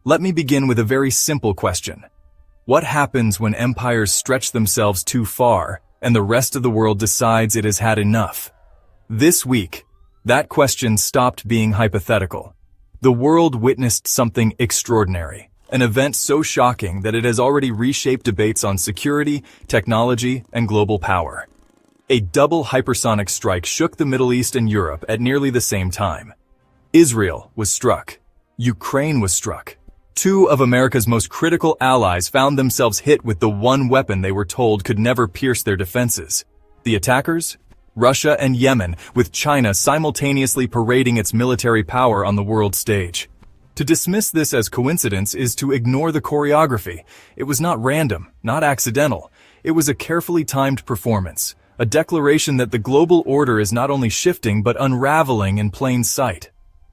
Let me begin with a very simple question. What happens when empires stretch themselves too far and the rest of the world decides it has had enough? This week, that question stopped being hypothetical. The world witnessed something extraordinary, an event so shocking that it has already reshaped debates on security, technology, and global power. A double hypersonic strike shook the Middle East and Europe at nearly the same time. Israel was struck. Ukraine was struck. Two of America's most critical allies found themselves hit with the one weapon they were told could never pierce their defenses. The attackers? Russia and Yemen, with China simultaneously parading its military power on the world stage. To dismiss this as coincidence is to ignore the choreography. It was not random, not accidental. It was a carefully timed performance, a declaration that the global order is not only shifting but unraveling in plain sight.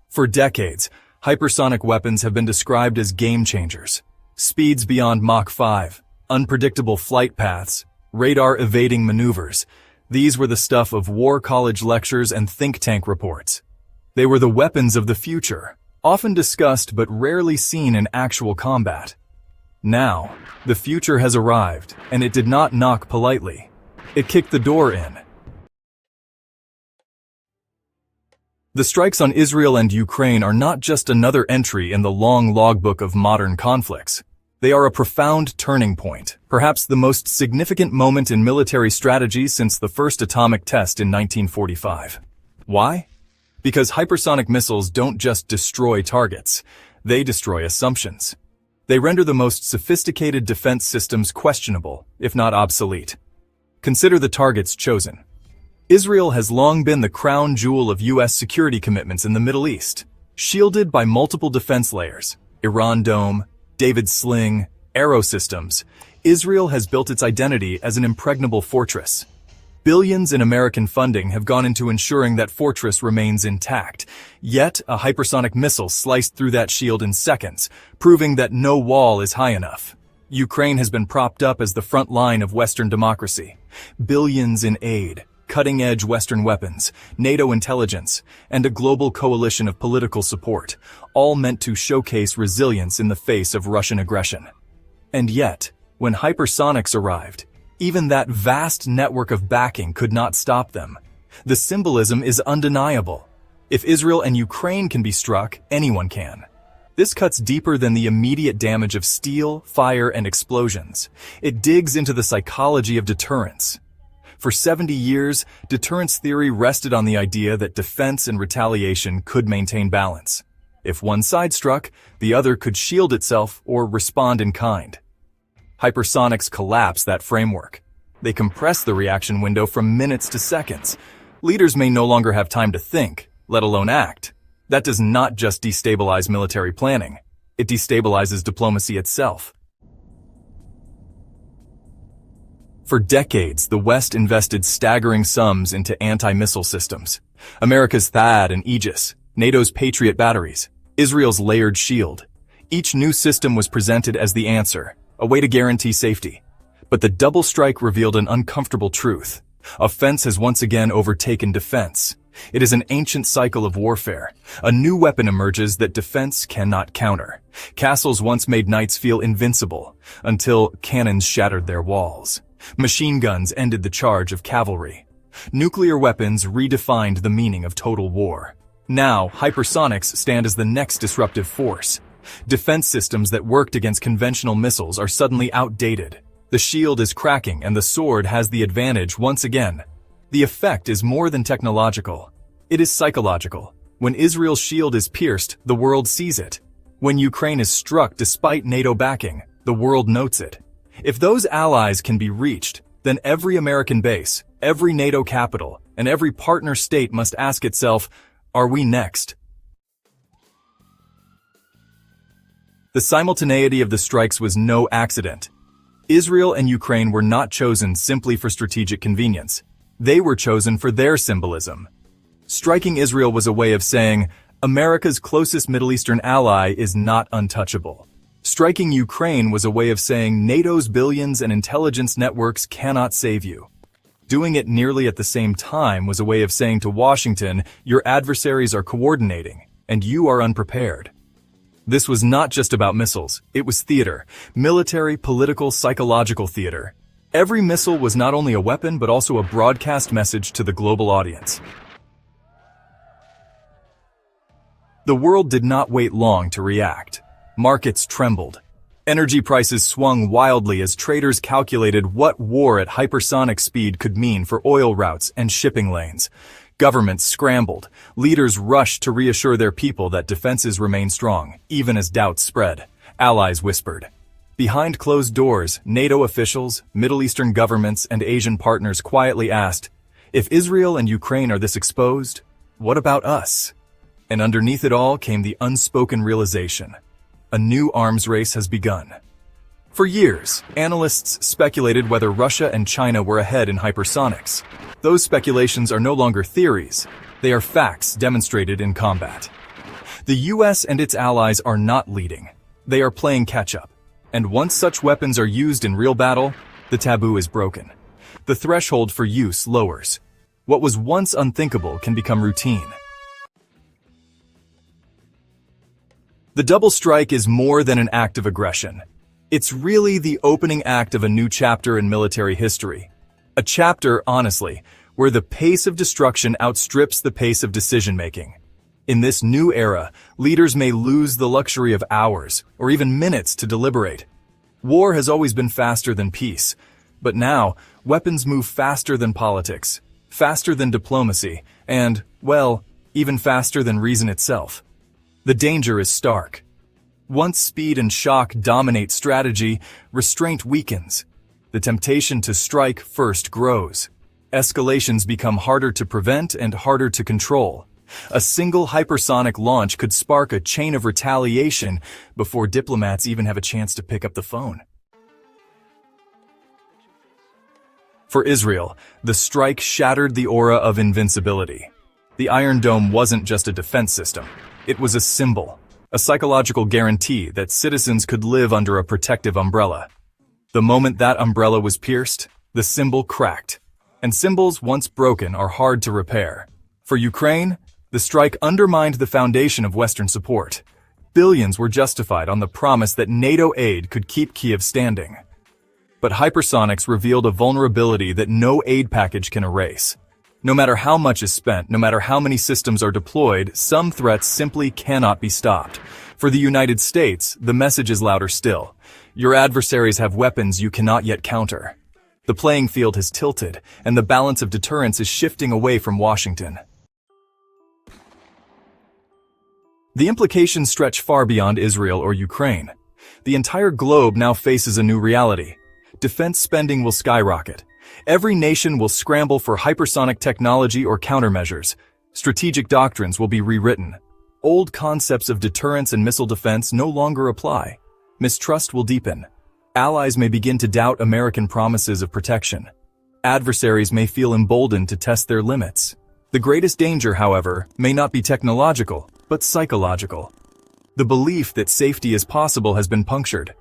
For decades, hypersonic weapons have been described as game changers. Speeds beyond Mach 5, unpredictable flight paths, radar-evading maneuvers. These were the stuff of war college lectures and think tank reports. They were the weapons of the future, often discussed but rarely seen in actual combat. Now, the future has arrived, and it did not knock politely. It kicked the door in. The strikes on Israel and Ukraine are not just another entry in the long logbook of modern conflicts. They are a profound turning point, perhaps the most significant moment in military strategy since the first atomic test in 1945. Why? Because hypersonic missiles don't just destroy targets, they destroy assumptions. They render the most sophisticated defense systems questionable, if not obsolete. Consider the targets chosen. Israel has long been the crown jewel of U.S. security commitments in the Middle East, shielded by multiple defense layers, Iran Dome, David's Sling, Arrow systems. Israel has built its identity as an impregnable fortress. Billions in American funding have gone into ensuring that fortress remains intact, yet a hypersonic missile sliced through that shield in seconds, proving that no wall is high enough. Ukraine has been propped up as the front line of Western democracy. Billions in aid, cutting-edge Western weapons, NATO intelligence, and a global coalition of political support, all meant to showcase resilience in the face of Russian aggression. And yet, when hypersonics arrived, even that vast network of backing could not stop them. The symbolism is undeniable. If Israel and Ukraine can be struck, anyone can. This cuts deeper than the immediate damage of steel, fire, and explosions. It digs into the psychology of deterrence. For 70 years, deterrence theory rested on the idea that defense and retaliation could maintain balance. If one side struck, the other could shield itself or respond in kind. Hypersonics collapse that framework. They compress the reaction window from minutes to seconds. Leaders may no longer have time to think, let alone act. That does not just destabilize military planning. It destabilizes diplomacy itself. For decades, the West invested staggering sums into anti-missile systems. America's THAAD and Aegis, NATO's Patriot batteries, Israel's layered shield. Each new system was presented as the answer, a way to guarantee safety. But the double strike revealed an uncomfortable truth. Offense has once again overtaken defense. It is an ancient cycle of warfare. A new weapon emerges that defense cannot counter. Castles once made knights feel invincible, until cannons shattered their walls. Machine guns ended the charge of cavalry. Nuclear weapons redefined the meaning of total war. Now, hypersonics stand as the next disruptive force. Defense systems that worked against conventional missiles are suddenly outdated. The shield is cracking and the sword has the advantage once again. The effect is more than technological. It is psychological. When Israel's shield is pierced, the world sees it. When Ukraine is struck despite NATO backing, the world notes it. If those allies can be reached, then every American base, every NATO capital, and every partner state must ask itself, are we next? The simultaneity of the strikes was no accident. Israel and Ukraine were not chosen simply for strategic convenience. They were chosen for their symbolism. Striking Israel was a way of saying, America's closest Middle Eastern ally is not untouchable. Striking Ukraine was a way of saying NATO's billions and intelligence networks cannot save you. Doing it nearly at the same time was a way of saying to Washington, your adversaries are coordinating, and you are unprepared. This was not just about missiles, it was theater, military, political, psychological theater. Every missile was not only a weapon but also a broadcast message to the global audience. The world did not wait long to react. Markets trembled. Energy prices swung wildly as traders calculated what war at hypersonic speed could mean for oil routes and shipping lanes. Governments scrambled. Leaders rushed to reassure their people that defenses remain strong, even as doubts spread. Allies whispered. Behind closed doors, NATO officials, Middle Eastern governments, and Asian partners quietly asked, if Israel and Ukraine are this exposed, what about us? And underneath it all came the unspoken realization. A new arms race has begun. For years, analysts speculated whether Russia and China were ahead in hypersonics. Those speculations are no longer theories. They are facts demonstrated in combat. The US and its allies are not leading. They are playing catch-up. And once such weapons are used in real battle, the taboo is broken. The threshold for use lowers. What was once unthinkable can become routine. The double strike is more than an act of aggression. It's really the opening act of a new chapter in military history. A chapter, honestly, where the pace of destruction outstrips the pace of decision-making. In this new era, leaders may lose the luxury of hours or even minutes to deliberate. War has always been faster than peace, but now weapons move faster than politics, faster than diplomacy, and, well, even faster than reason itself. The danger is stark. Once speed and shock dominate strategy, restraint weakens. The temptation to strike first grows. Escalations become harder to prevent and harder to control. A single hypersonic launch could spark a chain of retaliation before diplomats even have a chance to pick up the phone. For Israel, the strike shattered the aura of invincibility. The Iron Dome wasn't just a defense system. It was a symbol, a psychological guarantee that citizens could live under a protective umbrella. The moment that umbrella was pierced, the symbol cracked. And symbols once broken are hard to repair. For Ukraine, the strike undermined the foundation of Western support. Billions were justified on the promise that NATO aid could keep Kyiv standing. But hypersonics revealed a vulnerability that no aid package can erase. No matter how much is spent, no matter how many systems are deployed, some threats simply cannot be stopped. For the United States, the message is louder still. Your adversaries have weapons you cannot yet counter. The playing field has tilted, and the balance of deterrence is shifting away from Washington. The implications stretch far beyond Israel or Ukraine. The entire globe now faces a new reality. Defense spending will skyrocket. Every nation will scramble for hypersonic technology or countermeasures. Strategic doctrines will be rewritten. Old concepts of deterrence and missile defense no longer apply. Mistrust will deepen. Allies may begin to doubt American promises of protection. Adversaries may feel emboldened to test their limits. The greatest danger, however, may not be technological, but psychological. The belief that safety is possible has been punctured.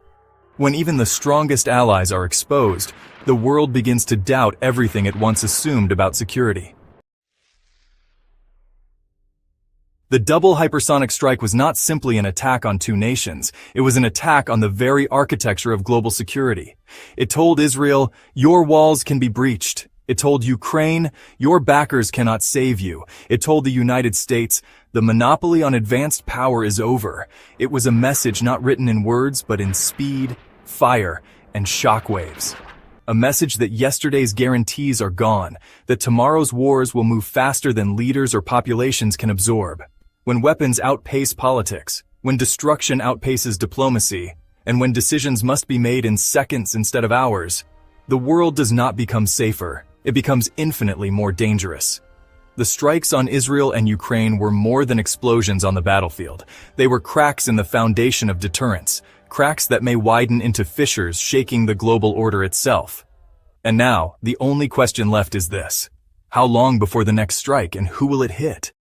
When even the strongest allies are exposed, the world begins to doubt everything it once assumed about security. The double hypersonic strike was not simply an attack on two nations, it was an attack on the very architecture of global security. It told Israel, your walls can be breached. It told Ukraine, your backers cannot save you. It told the United States, the monopoly on advanced power is over. It was a message not written in words, but in speed, fire, and shockwaves. A message that yesterday's guarantees are gone, that tomorrow's wars will move faster than leaders or populations can absorb. When weapons outpace politics, when destruction outpaces diplomacy, and when decisions must be made in seconds instead of hours, the world does not become safer, it becomes infinitely more dangerous. The strikes on Israel and Ukraine were more than explosions on the battlefield. They were cracks in the foundation of deterrence, cracks that may widen into fissures shaking the global order itself. And now, the only question left is this: how long before the next strike and who will it hit?